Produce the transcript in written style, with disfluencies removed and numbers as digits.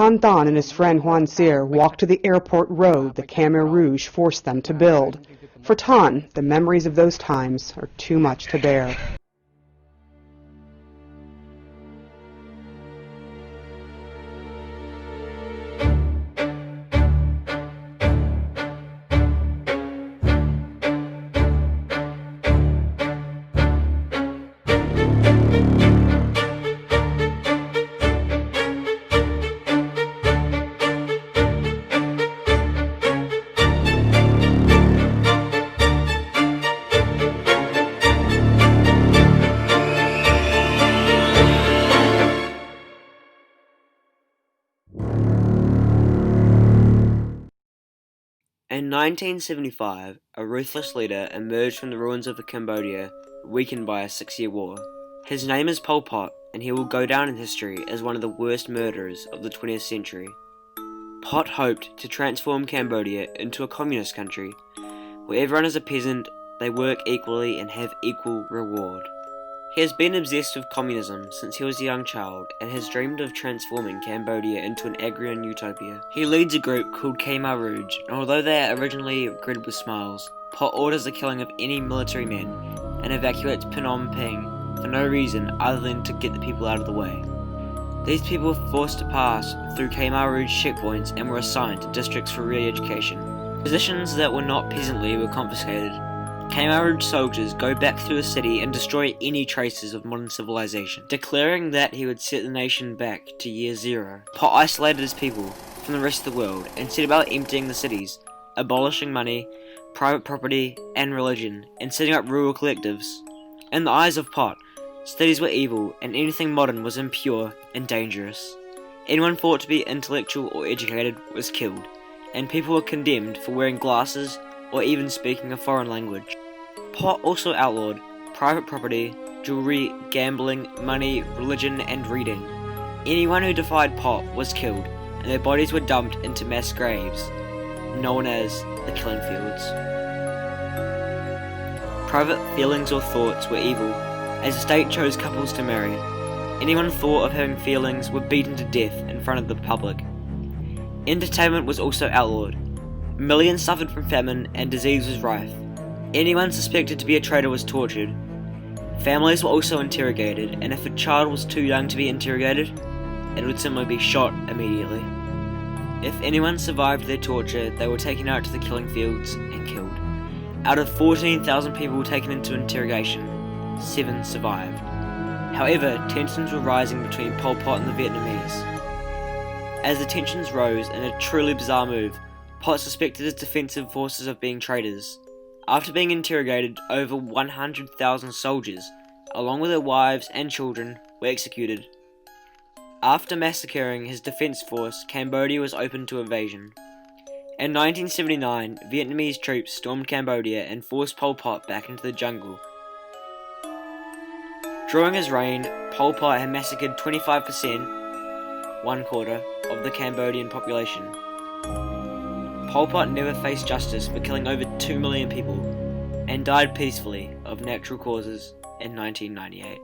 Tan Tan and his friend Juan Cyr walked to the airport road the Khmer Rouge forced them to build. For Tan, the memories of those times are too much to bear. In 1975, a ruthless leader emerged from the ruins of Cambodia, weakened by a 6-year war. His name is Pol Pot, and he will go down in history as one of the worst murderers of the 20th century. Pot hoped to transform Cambodia into a communist country, where everyone is a peasant, they work equally and have equal reward. He has been obsessed with communism since he was a young child and has dreamed of transforming Cambodia into an agrarian utopia. He leads a group called Khmer Rouge, and although they are originally greeted with smiles, Pot orders the killing of any military men and evacuates Phnom Penh for no reason other than to get the people out of the way. These people were forced to pass through Khmer Rouge checkpoints and were assigned to districts for re-education. Positions that were not peasantly were confiscated. Khmer Rouge soldiers go back through the city and destroy any traces of modern civilization, declaring that he would set the nation back to year zero. Pot isolated his people from the rest of the world and set about emptying the cities, abolishing money, private property, and religion, and setting up rural collectives. In the eyes of Pot, cities were evil and anything modern was impure and dangerous. Anyone thought to be intellectual or educated was killed, and people were condemned for wearing glasses or even speaking a foreign language. Pot also outlawed private property, jewelry, gambling, money, religion, and reading. Anyone who defied Pot was killed, and their bodies were dumped into mass graves, known as the killing fields. Private feelings or thoughts were evil, as the state chose couples to marry. Anyone thought of having feelings were beaten to death in front of the public. Entertainment was also outlawed. Millions suffered from famine and disease was rife. Anyone suspected to be a traitor was tortured. Families were also interrogated, and if a child was too young to be interrogated, it would simply be shot immediately. If anyone survived their torture, they were taken out to the killing fields and killed. Out of 14,000 people taken into interrogation, 7 survived. However, tensions were rising between Pol Pot and the Vietnamese. As the tensions rose in a truly bizarre move, Pot suspected his defensive forces of being traitors. After being interrogated, over 100,000 soldiers, along with their wives and children, were executed. After massacring his defense force, Cambodia was open to invasion. In 1979, Vietnamese troops stormed Cambodia and forced Pol Pot back into the jungle. During his reign, Pol Pot had massacred 25%, 1/4, of the Cambodian population. Pol Pot never faced justice for killing over 2 million people and died peacefully of natural causes in 1998.